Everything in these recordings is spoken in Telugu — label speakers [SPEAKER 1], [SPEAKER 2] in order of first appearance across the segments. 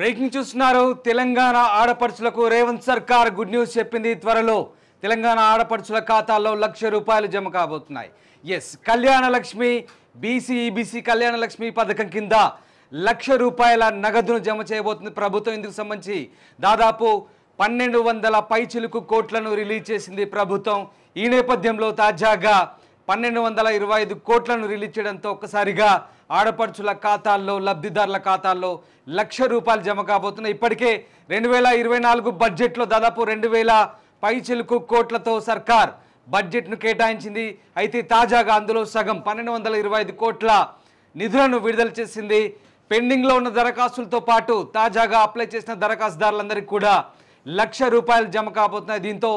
[SPEAKER 1] బ్రేకింగ్ చూస్తున్నారు. తెలంగాణ ఆడపడుచులకు రేవంత్ సర్కార్ గుడ్ న్యూస్ చెప్పింది. త్వరలో తెలంగాణ ఆడపడుచుల ఖాతాల్లో ₹1,00,000 జమ కాబోతున్నాయి. కళ్యాణ లక్ష్మి ఈబీసీ కళ్యాణ లక్ష్మి పథకం కింద ₹1,00,000 నగదును జమ చేయబోతుంది ప్రభుత్వం. ఇందుకు సంబంధించి దాదాపు 1,200 పైచిలుకు కోట్లను రిలీజ్ చేసింది ప్రభుత్వం. ఈ నేపథ్యంలో తాజాగా 1,225 కోట్లను రిలీజ్ చేయడంతో ఒక్కసారిగా ఆడపడుచుల ఖాతాల్లో లబ్ధిదారుల ఖాతాల్లో ₹1,00,000 జమ కాబోతున్నాయి. ఇప్పటికే 2024 బడ్జెట్లో దాదాపు 2,000 పైచిలుకు కోట్లతో సర్కార్ బడ్జెట్ను కేటాయించింది. అయితే తాజాగా అందులో సగం 1,225 కోట్ల నిధులను విడుదల చేసింది. పెండింగ్లో ఉన్న దరఖాస్తులతో పాటు తాజాగా అప్లై చేసిన దరఖాస్తుదారులందరికీ కూడా ₹1,00,000 జమ కాబోతున్నాయి. దీంతో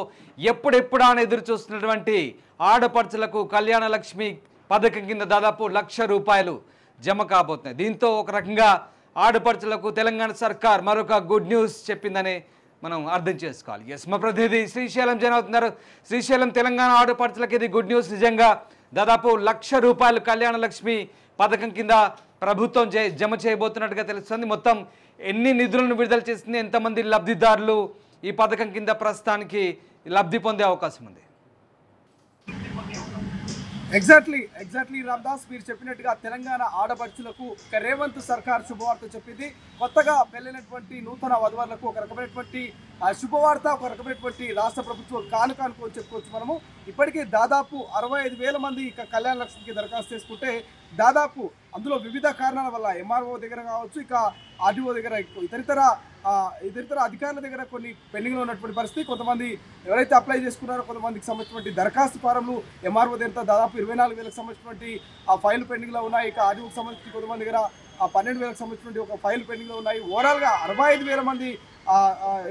[SPEAKER 1] ఎప్పుడెప్పుడా అని ఎదురు చూస్తున్నటువంటి ఆడపడుచులకు కళ్యాణ లక్ష్మి పథకం కింద దాదాపు ₹1,00,000 జమ కాబోతున్నాయి. దీంతో ఒక రకంగా ఆడపడుచులకు తెలంగాణ సర్కార్ మరొక గుడ్ న్యూస్ చెప్పిందని మనం అర్థం చేసుకోవాలి. మా ప్రతినిధి శ్రీశైలం జన అవుతున్నారు. శ్రీశైలం, తెలంగాణ ఆడపడుచులకు ఇది గుడ్ న్యూస్. నిజంగా దాదాపు ₹1,00,000 కళ్యాణ లక్ష్మి పథకం కింద ప్రభుత్వం జమ చేయబోతున్నట్టుగా తెలుస్తుంది. మొత్తం ఎన్ని నిధులను విడుదల చేసింది, ఎంతమంది లబ్ధిదారులు ఈ పథకం కింద ప్రస్తుతానికి లబ్ధి పొందే అవకాశం ఉంది?
[SPEAKER 2] ఎగ్జాక్ట్లీ రామ్దాస్, మీరు చెప్పినట్టుగా తెలంగాణ ఆడపడుచులకు రేవంత్ సర్కార్ శుభవార్త చెప్పింది. కొత్తగా పెళ్ళైనటువంటి నూతన వధువులకు ఒక రకమైనటువంటి శుభవార్త, ఒక రకమైనటువంటి రాష్ట్ర ప్రభుత్వం కానుక అనుకోని చెప్పుకోవచ్చు. మనము ఇప్పటికే దాదాపు 65,000 మంది ఇక కళ్యాణ లక్ష్మికి దరఖాస్తు చేసుకుంటే దాదాపు అందులో వివిధ కారణాల వల్ల ఎంఆర్ఓ దగ్గర కావచ్చు, ఇక ఆర్టీఓ దగ్గర, ఇతరితర అధికారుల దగ్గర కొన్ని పెండింగ్లో ఉన్నటువంటి పరిస్థితి. కొంతమంది ఎవరైతే అప్లై చేసుకున్నారో కొంతమందికి సంబంధించినటువంటి దరఖాస్తు ఫారంలు ఎంఆర్ఓ దగ్గర దాదాపు 24,000కి సంబంధించినటువంటి ఆ ఫైల్ పెండింగ్లో ఉన్నాయి. ఇక ఆర్టీఓకి సంబంధించి కొంతమంది దగ్గర 12,000కి సంబంధించినటువంటి ఒక ఫైల్ పెండింగ్లో ఉన్నాయి. ఓవరాల్గా 65,000 మంది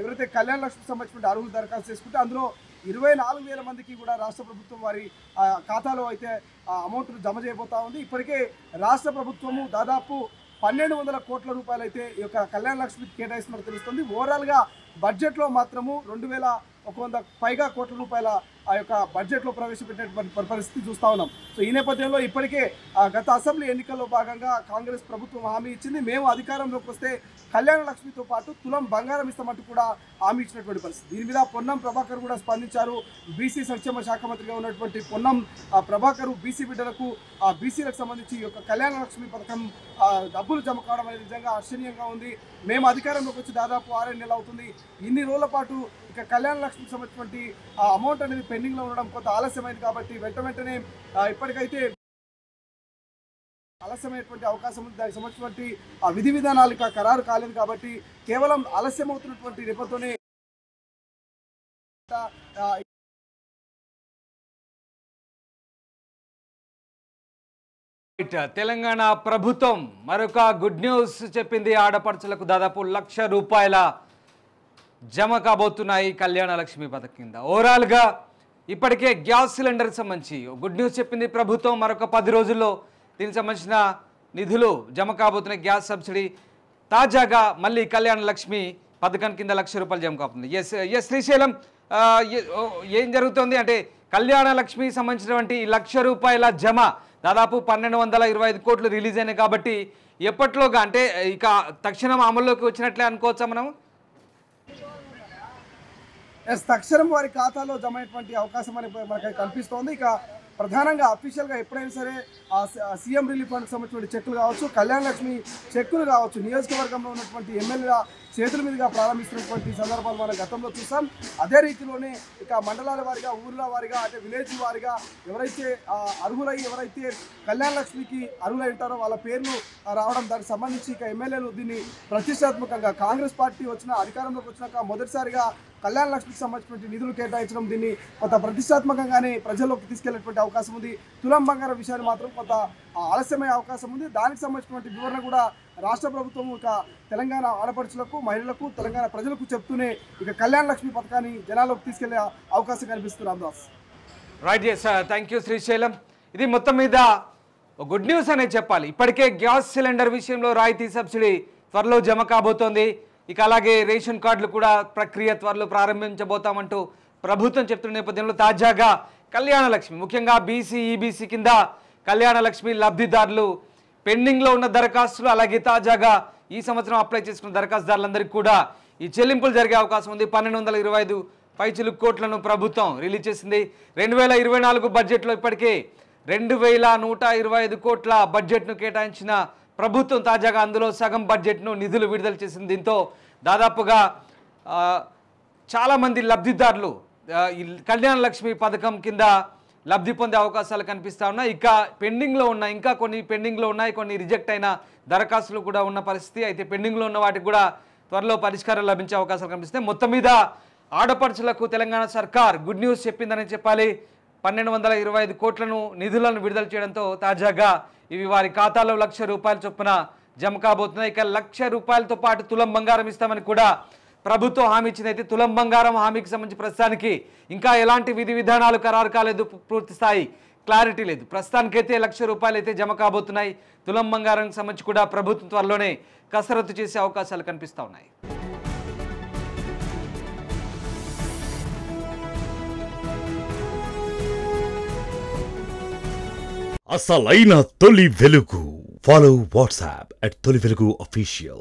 [SPEAKER 2] ఎవరైతే కళ్యాణ లక్ష్మికి సంబంధించినటువంటి అర్హులు దరఖాస్తు చేసుకుంటే అందులో 24,000 మందికి కూడా రాష్ట్ర ప్రభుత్వం వారి ఖాతాలో అయితే అమౌంట్ను జమ చేయబోతా ఉంది. ఇప్పటికే రాష్ట్ర ప్రభుత్వము దాదాపు 1,200 కోట్ల రూపాయలు అయితే ఈ యొక్క కళ్యాణ లక్ష్మికి కేటాయిస్తున్నట్టు తెలుస్తుంది. ఓవరాల్గా బడ్జెట్లో మాత్రము 2,100 పైగా కోట్ల రూపాయల ఆ యొక్క బడ్జెట్లో ప్రవేశపెట్టినటువంటి పరిస్థితి చూస్తూ ఉన్నాం. సో ఈ నేపథ్యంలో ఇప్పటికే గత అసెంబ్లీ ఎన్నికల్లో భాగంగా కాంగ్రెస్ ప్రభుత్వం హామీ ఇచ్చింది. మేము అధికారంలోకి వస్తే కళ్యాణ లక్ష్మితో పాటు తులం బంగారం ఇస్తామంటూ కూడా హామీ ఇచ్చినటువంటి పరిస్థితి. దీని మీద పొన్నం ప్రభాకర్ కూడా స్పందించారు. బీసీ సంక్షేమ శాఖ మంత్రిగా ఉన్నటువంటి పొన్నం ప్రభాకర్ బీసీ బిడ్డలకు బీసీలకు సంబంధించి ఈ యొక్క కళ్యాణ లక్ష్మి పథకం డబ్బులు జమ కావడం అనేది నిజంగా ఆశ్చర్యంగా ఉంది. మేము అధికారంలోకి వచ్చి దాదాపు 6 నెలలు అవుతుంది. ఇన్ని రోజుల పాటు ఇక కళ్యాణ లక్ష్మికి సంబంధించినటువంటి అమౌంట్ అనేది పెండింగ్లో ఉండడం కొంత ఆలస్యమైంది. కాబట్టి వెంటనే ఇప్పటికైతే ఆలస్యమైనటువంటి అవకాశం ఉంది. దానికి సంబంధించినటువంటి విధి విధానాలు ఇక ఖరారు కాలేదు. కాబట్టి కేవలం ఆలస్యం అవుతున్నటువంటి నేపథ్యంలోనే
[SPEAKER 1] తెలంగాణ ప్రభుత్వం మరొక గుడ్ న్యూస్ చెప్పింది. ఆడపడుచులకు దాదాపు ₹1,00,000 జమ కాబోతున్నాయి కళ్యాణ లక్ష్మి పథకం కింద. ఓవరాల్గా ఇప్పటికే గ్యాస్ సిలిండర్కి సంబంధించి గుడ్ న్యూస్ చెప్పింది ప్రభుత్వం. మరొక 10 రోజుల్లో దీనికి సంబంధించిన నిధులు జమ కాబోతున్నాయి. గ్యాస్ సబ్సిడీ తాజాగా మళ్ళీ కళ్యాణ లక్ష్మి పథకం కింద ₹1,00,000 జమ కాబోతుంది. శ్రీశైలం, ఏం జరుగుతుంది అంటే కళ్యాణ లక్ష్మికి సంబంధించినటువంటి ₹1,00,000 జమ దాదాపు 1,225 కోట్లు రిలీజ్ అయినాయి. కాబట్టి ఎప్పట్లోగా అంటే ఇక తక్షణం అమల్లోకి వచ్చినట్లే అనుకోవచ్చా మనం?
[SPEAKER 2] తక్షణం వారి ఖాతాలో జమ అయ్యేటువంటి అవకాశం అనేది మనకి కనిపిస్తోంది. ఇక ప్రధానంగా అఫీషియల్గా ఎప్పుడైనా సరే సీఎం రిలీఫ్ ఫండ్కి సంబంధించిన చెక్కులు కావచ్చు, కళ్యాణ లక్ష్మి చెక్కులు కావచ్చు, నియోజకవర్గంలో ఉన్నటువంటి ఎమ్మెల్యేల చేతుల మీదుగా ప్రారంభిస్తున్నటువంటి సందర్భాలు మనం గతంలో చూసాం. అదే రీతిలోనే ఇక మండలాల వారిగా, ఊర్ల వారిగా, అంటే విలేజ్ వారిగా ఎవరైతే ఎవరైతే కళ్యాణ లక్ష్మికి అర్హులై ఉంటారో వాళ్ళ పేర్లు రావడం, దానికి సంబంధించి ఇక ఎమ్మెల్యేలు దీన్ని ప్రతిష్టాత్మకంగా కాంగ్రెస్ పార్టీ అధికారంలోకి వచ్చినాక మొదటిసారిగా కళ్యాణ లక్ష్మికి సంబంధించినటువంటి నిధులు కేటాయించడం, దీన్ని కొంత ప్రతిష్టాత్మకంగానే ప్రజల్లోకి తీసుకెళ్లేటువంటి అవకాశం ఉంది. తులం బంగారం విషయాన్ని మాత్రం కొంత ఆలస్యమయ్యే అవకాశం ఉంది. దానికి సంబంధించినటువంటి వివరణ కూడా రాష్ట్ర ప్రభుత్వం ఇక తెలంగాణ ఆడపడుచులకు, మహిళలకు, తెలంగాణ ప్రజలకు చెప్తూనే ఇక కళ్యాణ లక్ష్మి పథకాన్ని జనాల్లోకి తీసుకెళ్లే అవకాశం కనిపిస్తుంది. Ramdas,
[SPEAKER 1] right. Thank you Srisailam. ఇది మొత్తం మీద గుడ్ న్యూస్ అనేది చెప్పాలి. ఇప్పటికే గ్యాస్ సిలిండర్ విషయంలో రాయితీ సబ్సిడీ త్వరలో జమ కాబోతోంది. ఇక అలాగే రేషన్ కార్డులు కూడా ప్రక్రియ త్వరలో ప్రారంభించబోతామంటూ ప్రభుత్వం చెప్తున్న నేపథ్యంలో తాజాగా కళ్యాణ లక్ష్మి, ముఖ్యంగా బీసీ ఈబీసీ కింద కళ్యాణ లక్ష్మి లబ్ధిదారులు పెండింగ్లో ఉన్న దరఖాస్తులు, అలాగే తాజాగా ఈ సంవత్సరం అప్లై చేసుకున్న దరఖాస్తుదారులందరికీ కూడా ఈ చెల్లింపులు జరిగే అవకాశం ఉంది. 1225 పైచిలుకు కోట్లను ప్రభుత్వం రిలీజ్ చేసింది. 2024 బడ్జెట్లో ఇప్పటికే 2125 కోట్ల బడ్జెట్ను కేటాయించిన ప్రభుత్వం తాజాగా అందులో సగం బడ్జెట్ను నిధులు విడుదల చేసింది. దీంతో దాదాపుగా చాలామంది లబ్ధిదారులు ఈ కళ్యాణ లక్ష్మి పథకం కింద లబ్ధి పొందే అవకాశాలు కనిపిస్తూ ఉన్నాయి. ఇంకా కొన్ని పెండింగ్లో ఉన్నాయి, కొన్ని రిజెక్ట్ అయిన దరఖాస్తులు కూడా ఉన్న పరిస్థితి. అయితే పెండింగ్లో ఉన్న వాటికి కూడా త్వరలో పరిష్కారం లభించే అవకాశాలు కనిపిస్తాయి. మొత్తం మీద ఆడపడుచులకు తెలంగాణ సర్కార్ గుడ్ న్యూస్ చెప్పిందని చెప్పాలి. 1225 కోట్లను నిధులను విడుదల చేయడంతో తాజాగా ఇవి వారి ఖాతాలో ₹1,00,000 చొప్పున జమ కాబోతున్నాయి. ఇక ₹1,00,000తో పాటు తులం బంగారం ఇస్తామని కూడా ప్రభుత్వం హామీ ఇచ్చింది. అయితే తులం బంగారం హామీకి సంబంధించి ప్రస్తుతానికి ఇంకా ఎలాంటి విధి విధానాలు ఖరారు కాలేదు, పూర్తి స్థాయి క్లారిటీ లేదు. ప్రస్తుతానికైతే ₹1,00,000 అయితే జమ కాబోతున్నాయి. తులం బంగారానికి సంబంధించి కూడా ప్రభుత్వం త్వరలోనే కసరత్తు చేసే అవకాశాలు కనిపిస్తూ ఉన్నాయి.
[SPEAKER 3] అసలైన తొలి వెలుగు. ఫాలో వాట్సాప్ @తొలి వెలుగు official.